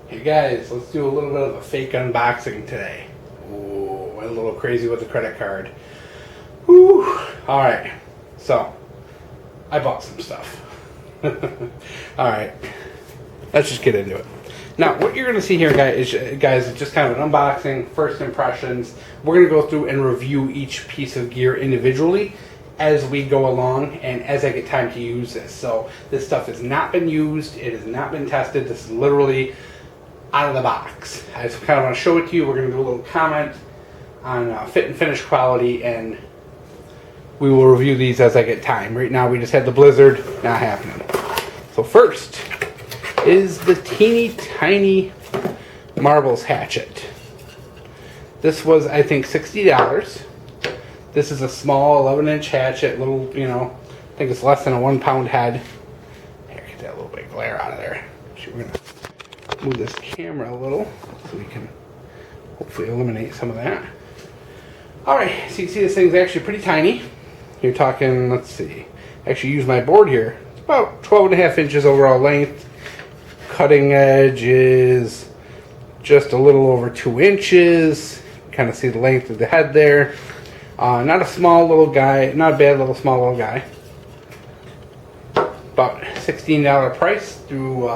Hey guys, let's do a little bit of a fake unboxing today. Ooh, went a little crazy with the credit card. Whew. Alright, so I bought some stuff. Alright, let's just get into it. Now, what you're going to see here, guys, is just kind of an unboxing, first impressions. We're going to go through and review each piece of gear individually as we go along and as I get time to use this. So this stuff has not been used, it has not been tested. This is literally out of the box. I just kind of want to show it to you. We're going to do a little comment on fit and finish quality, and we will review these as I get time. Right now we just had the blizzard, not happening. So first is the teeny tiny marbles hatchet. This was, I think, $60. This is a small 11-inch hatchet, little, I think it's less than a 1 pound head. Here, get that little bit of glare out of there. Actually, we're going to move this camera a little so we can hopefully eliminate some of that. Alright, so you can see this thing's actually pretty tiny. You're talking, let's see, actually use my board here. It's about 12.5 inches overall length. Cutting edge is just a little over 2 inches. Kind of see the length of the head there. Not a small little guy, not a bad little small little guy. About $16 price through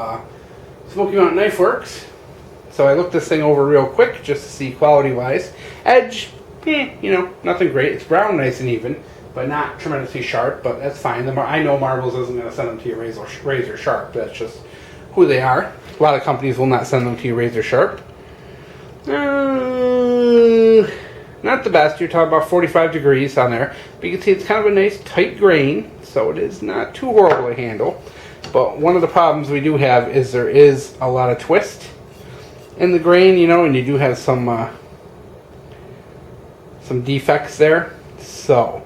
Smoky Mountain Knife Works. So I looked this thing over real quick just to see quality wise. Edge, nothing great. It's round, nice and even, but not tremendously sharp, but that's fine. I know Marbles isn't going to send them to you razor sharp. That's just who they are. A lot of companies will not send them to you razor sharp. Not the best. You're talking about 45 degrees on there. But you can see it's kind of a nice tight grain, so it is not too horrible to handle. But one of the problems we do have is there is a lot of twist in the grain, and you do have some defects there. So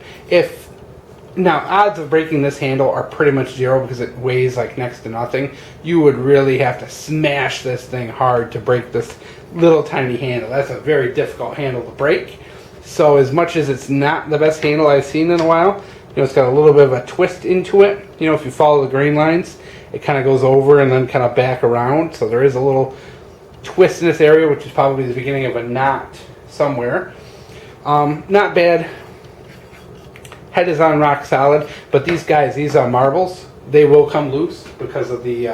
now odds of breaking this handle are pretty much zero because it weighs like next to nothing. You would really have to smash this thing hard to break this little tiny handle. That's a very difficult handle to break. So as much as it's not the best handle I've seen in a while, it's got a little bit of a twist into it. If you follow the grain lines, it kind of goes over and then kind of back around. So there is a little twist in this area, which is probably the beginning of a knot somewhere. Not bad. Head is on rock solid, but these Marbles, they will come loose because of the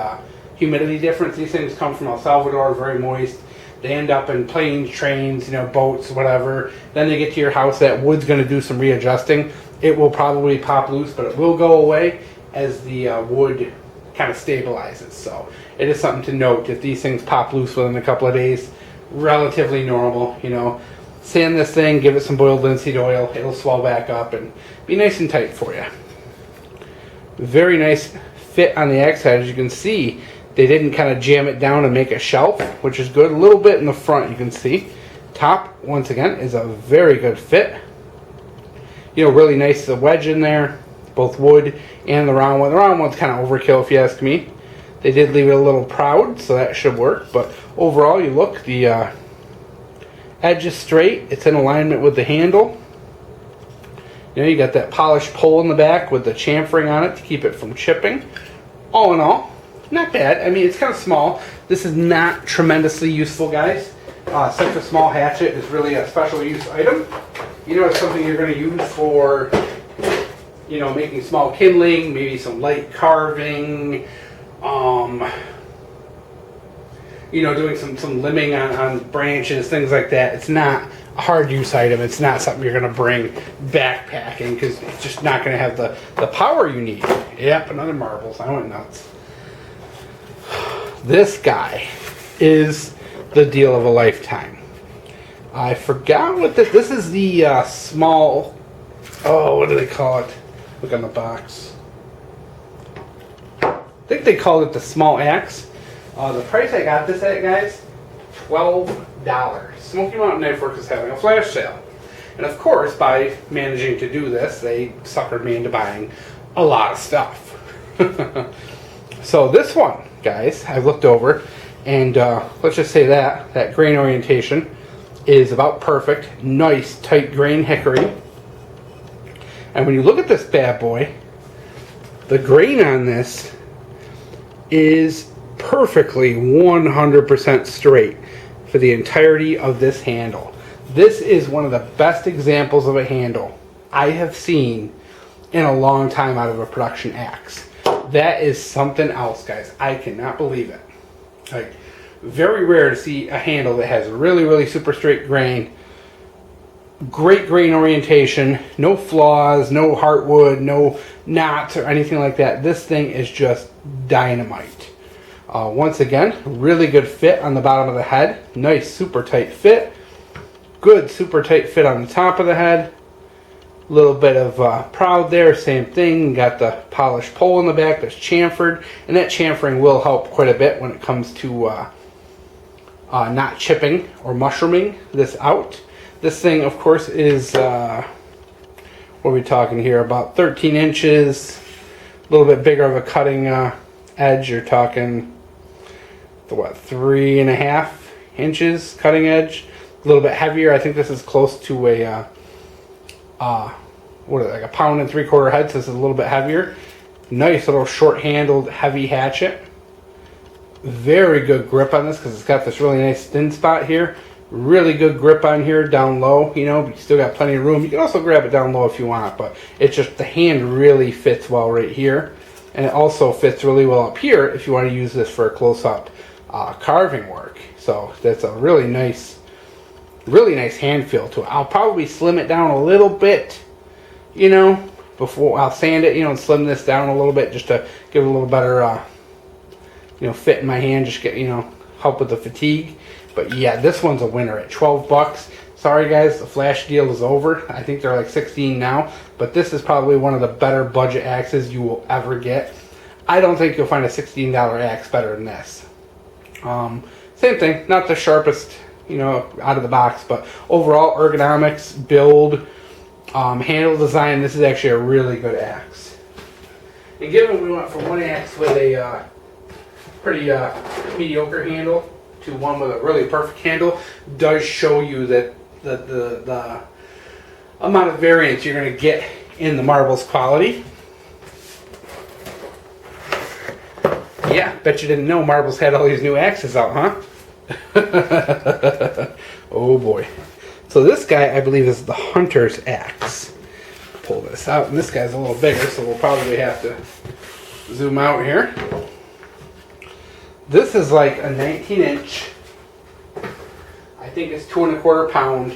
humidity difference. These things come from El Salvador, very moist. They end up in planes, trains, boats, whatever. Then they get to your house. That wood's going to do some readjusting. It will probably pop loose, but it will go away as the wood kind of stabilizes. So it is something to note. If these things pop loose within a couple of days, relatively normal. Sand this thing, give it some boiled linseed oil. It'll swell back up and be nice and tight for you. Very nice fit on the X head. As you can see, they didn't kind of jam it down and make a shelf, which is good. A little bit in the front, you can see. Top, once again, is a very good fit. Really nice the wedge in there, both wood and the round one. The round one's kind of overkill if you ask me. They did leave it a little proud, so that should work. But overall, you look, the edge is straight. It's in alignment with the handle. You got that polished pole in the back with the chamfering on it to keep it from chipping. All in all, not bad. I mean, it's kind of small. This is not tremendously useful, guys. Such a small hatchet is really a special use item. It's something you're going to use for, making small kindling, maybe some light carving, doing some limbing on branches, things like that. It's not a hard use item. It's not something you're going to bring backpacking because it's just not going to have the power you need. Yep, another Marbles. I went nuts. This guy is the deal of a lifetime. I forgot what this is. The small, what do they call it? Look on the box. I think they called it the small axe. The price I got this at, guys, $12. Smoky Mountain Knife Works is having a flash sale. And of course, by managing to do this, they suckered me into buying a lot of stuff. So this one, guys, I've looked over, and let's just say that grain orientation is about perfect. Nice, tight grain hickory. And when you look at this bad boy, the grain on this is perfectly 100% straight for the entirety of this handle. This is one of the best examples of a handle I have seen in a long time out of a production axe. That is something else, guys. I cannot believe it. Like, very rare to see a handle that has really, really super straight grain, great grain orientation, no flaws, no heartwood, no knots or anything like that. This thing is just dynamite. Once again, really good fit on the bottom of the head. Nice super tight fit. Good super tight fit on the top of the head. A little bit of proud there, same thing. Got the polished pole in the back that's chamfered, and that chamfering will help quite a bit when it comes to not chipping or mushrooming this out. This thing, of course, is, what are we talking here, about 13 inches, a little bit bigger of a cutting edge. You're talking, what, 3.5 inches cutting edge, a little bit heavier. I think this is close to a, what is it, like a 1 3/4 head, so this is a little bit heavier. Nice little short-handled, heavy hatchet. Very good grip on this because it's got this really nice thin spot here. Really good grip on here down low, you know, but you still got plenty of room. You can also grab it down low if you want, but it's just the hand really fits well right here. And it also fits really well up here if you want to use this for a close-up carving work. So that's a really nice hand feel to it. I'll probably slim it down a little bit, you know, before I'll sand it, you know, and slim this down a little bit just to give it a little better, you know, fit in my hand, just get, you know, help with the fatigue. But yeah, this one's a winner at 12 bucks. Sorry guys, the flash deal is over. I think they're like 16 now, but this is probably one of the better budget axes you will ever get. I don't think you'll find a $16 axe better than this. Same thing, not the sharpest, you know, out of the box, but overall ergonomics, build, handle design, this is actually a really good axe. And given we went from one axe with a pretty mediocre handle to one with a really perfect handle, does show you that the amount of variance you're going to get in the marble's quality. Yeah, bet you didn't know Marbles had all these new axes out, huh? Oh boy. So this guy, I believe, is the Hunter's axe. Pull this out, and this guy's a little bigger, so we'll probably have to zoom out here. This is like a 19-inch. I think it's 2 1/4 pound.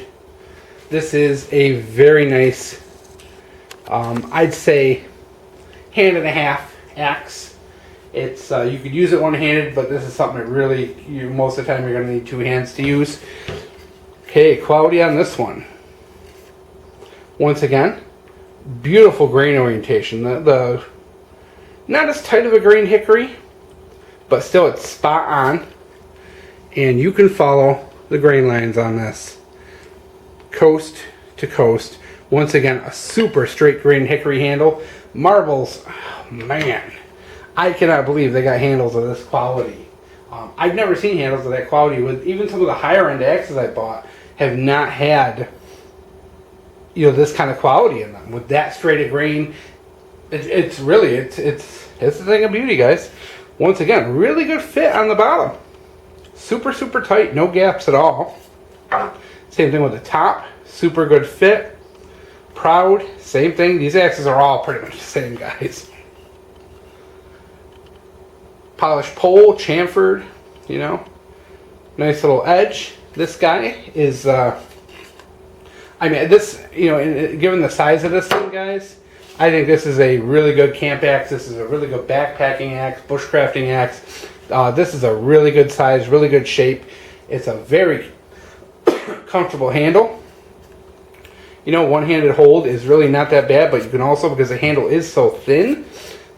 This is a very nice, I'd say, 1.5 hand axe. It's you could use it one-handed, but this is something that really, most of the time you're going to need 2 hands to use. Okay, quality on this one. Once again, beautiful grain orientation. The not as tight of a grain hickory, but still it's spot on, and you can follow the grain lines on this coast to coast. Once again, a super straight grain hickory handle. Marbles, oh man, I cannot believe they got handles of this quality. I've never seen handles of that quality. With even some of the higher end axes I bought have not had, you know, this kind of quality in them with that straight a grain. It's really it's a thing of beauty, guys. Once again, really good fit on the bottom. Super tight, no gaps at all. Same thing with the top, super good fit. Proud, same thing. These axes are all pretty much the same, guys. Polished pole, chamfered, you know. Nice little edge. This guy is, I mean, this, you know, given the size of this thing, guys, I think this is a really good camp axe. This is a really good backpacking axe, bushcrafting axe. This is a really good size, really good shape. It's a very comfortable handle. You know, one-handed hold is really not that bad, but you can also, because the handle is so thin,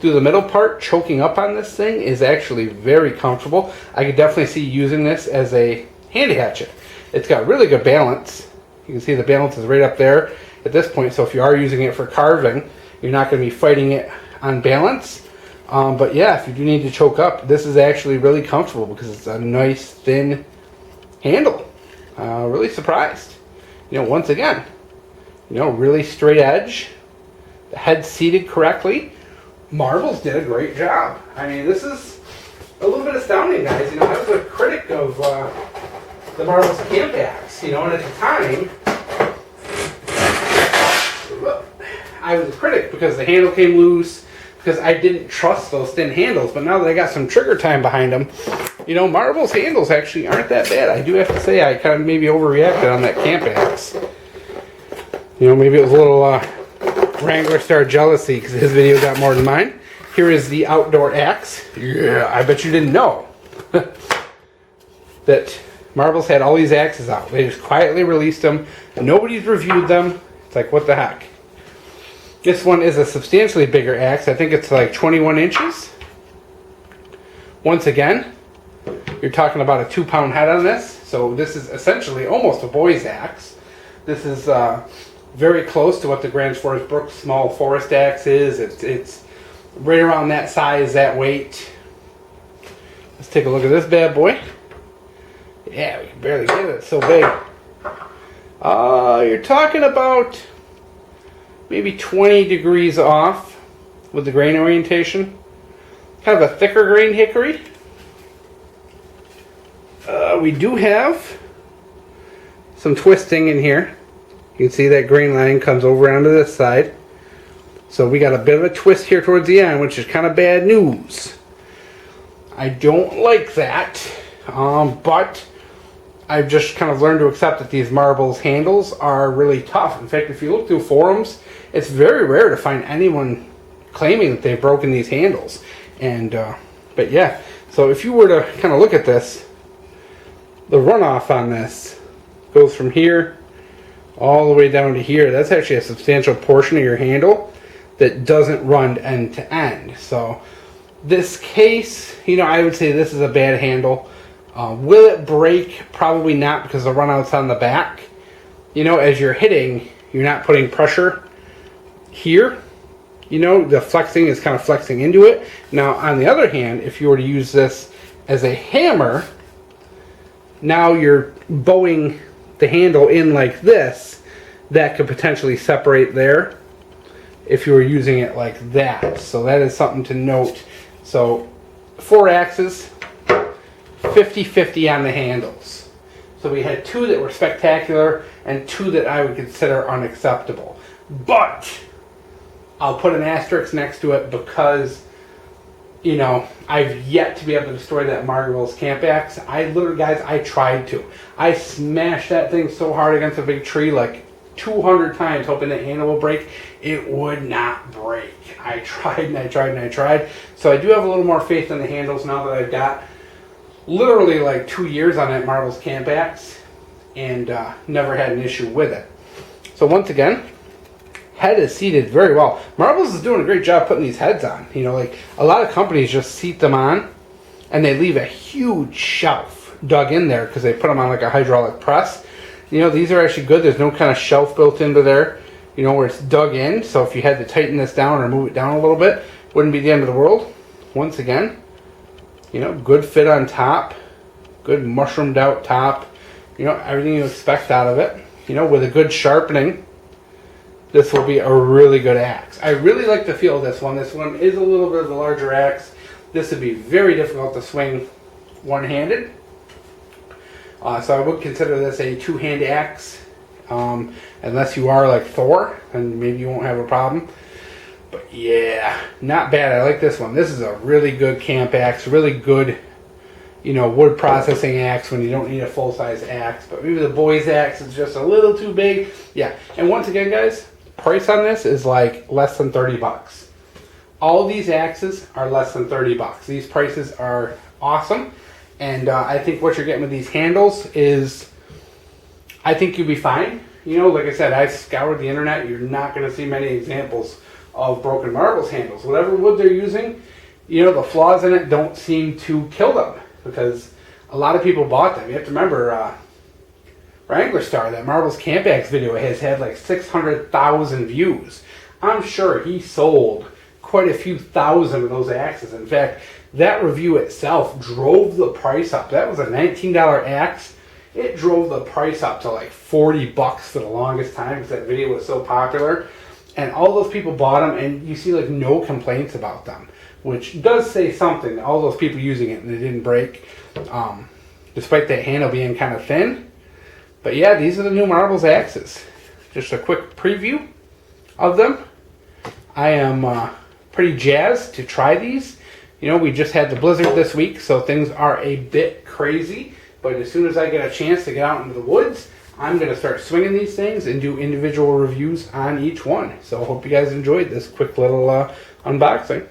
through the middle part, choking up on this thing is actually very comfortable. I could definitely see using this as a handy hatchet. It's got really good balance. You can see the balance is right up there at this point, so if you are using it for carving, you're not going to be fighting it on balance. But yeah, if you do need to choke up, this is actually really comfortable because it's a nice thin handle. Really surprised. You know, once again, you know, really straight edge. The head seated correctly. Marbles did a great job. I mean, this is a little bit astounding, guys. You know, I was a critic of the Marvel's camp axe, you know, and at the time, I was a critic because the handle came loose, because I didn't trust those thin handles. But now that I got some trigger time behind them, you know, Marvel's handles actually aren't that bad. I do have to say I kind of maybe overreacted on that camp axe. You know, maybe it was a little Wrangler Star jealousy because his video got more than mine. Here is the outdoor axe. Yeah, I bet you didn't know that Marvel's had all these axes out. They just quietly released them. Nobody's reviewed them. It's like, what the heck? This one is a substantially bigger axe. I think it's like 21 inches. Once again, you're talking about a 2-pound head on this. So this is essentially almost a boy's axe. This is very close to what the Grand Forest Brook small forest axe is. It's right around that size, that weight. Let's take a look at this bad boy. Yeah, we can barely get it. It's so big. You're talking about maybe 20 degrees off with the grain orientation. Kind of a thicker grain hickory. We do have some twisting in here. You can see that grain line comes over onto this side. So we got a bit of a twist here towards the end, which is kind of bad news. I don't like that, but I've just kind of learned to accept that these Marvel's handles are really tough. In fact, if you look through forums, it's very rare to find anyone claiming that they've broken these handles. And but yeah, so if you were to kind of look at this, the runoff on this goes from here all the way down to here. That's actually a substantial portion of your handle that doesn't run end to end. So this case, you know, I would say this is a bad handle. Will it break? Probably not, because the runout's on the back. You know, as you're hitting, you're not putting pressure here. You know, the flexing is kind of flexing into it. Now, on the other hand, if you were to use this as a hammer, now you're bowing the handle in like this. That could potentially separate there if you were using it like that. So that is something to note. So 4 axes, 50-50 on the handles. So we had 2 that were spectacular and 2 that I would consider unacceptable. But I'll put an asterisk next to it because, you know, I've yet to be able to destroy that Marvel's camp axe. I literally, guys, I tried to. I smashed that thing so hard against a big tree, like 200 times, hoping the handle will break. It would not break. I tried and I tried and I tried. So I do have a little more faith in the handles now that I've got literally like 2 years on that Marvel's camp axe and never had an issue with it. So once again, head is seated very well. Marvel's is doing a great job putting these heads on. You know, like a lot of companies just seat them on and they leave a huge shelf dug in there because they put them on like a hydraulic press. You know, these are actually good. There's no kind of shelf built into there, you know, where it's dug in. So if you had to tighten this down or move it down a little bit, wouldn't be the end of the world. Once again, you know, good fit on top, good mushroomed out top, you know, everything you expect out of it. You know, with a good sharpening, this will be a really good axe. I really like the feel of this one. This one is a little bit of a larger axe. This would be very difficult to swing one-handed. So I would consider this a 2-hand axe. Unless you are like Thor, and maybe you won't have a problem. But yeah, not bad. I like this one. This is a really good camp axe. Really good, you know, wood processing axe when you don't need a full-size axe. But maybe the boy's axe is just a little too big. Yeah, and once again, guys, price on this is like less than 30 bucks. All of these axes are less than 30 bucks. These prices are awesome. And I think what you're getting with these handles is, I think you'll be fine. You know, like I said, I've scoured the internet. You're not going to see many examples of broken Marvel's handles. Whatever wood they're using, you know, the flaws in it don't seem to kill them because a lot of people bought them. You have to remember, Wrangler Star, that Marvel's camp axe video, has had like 600,000 views. I'm sure he sold quite a few thousand of those axes. In fact, that review itself drove the price up. That was a $19 axe. It drove the price up to like 40 bucks for the longest time because that video was so popular. And all those people bought them, and you see like no complaints about them. which does say something. All those people using it and they didn't break, despite that handle being kind of thin. But yeah, these are the new Marbles axes. Just a quick preview of them. I am pretty jazzed to try these. You know, we just had the blizzard this week, so things are a bit crazy. But as soon as I get a chance to get out into the woods, I'm going to start swinging these things and do individual reviews on each one. So I hope you guys enjoyed this quick little unboxing.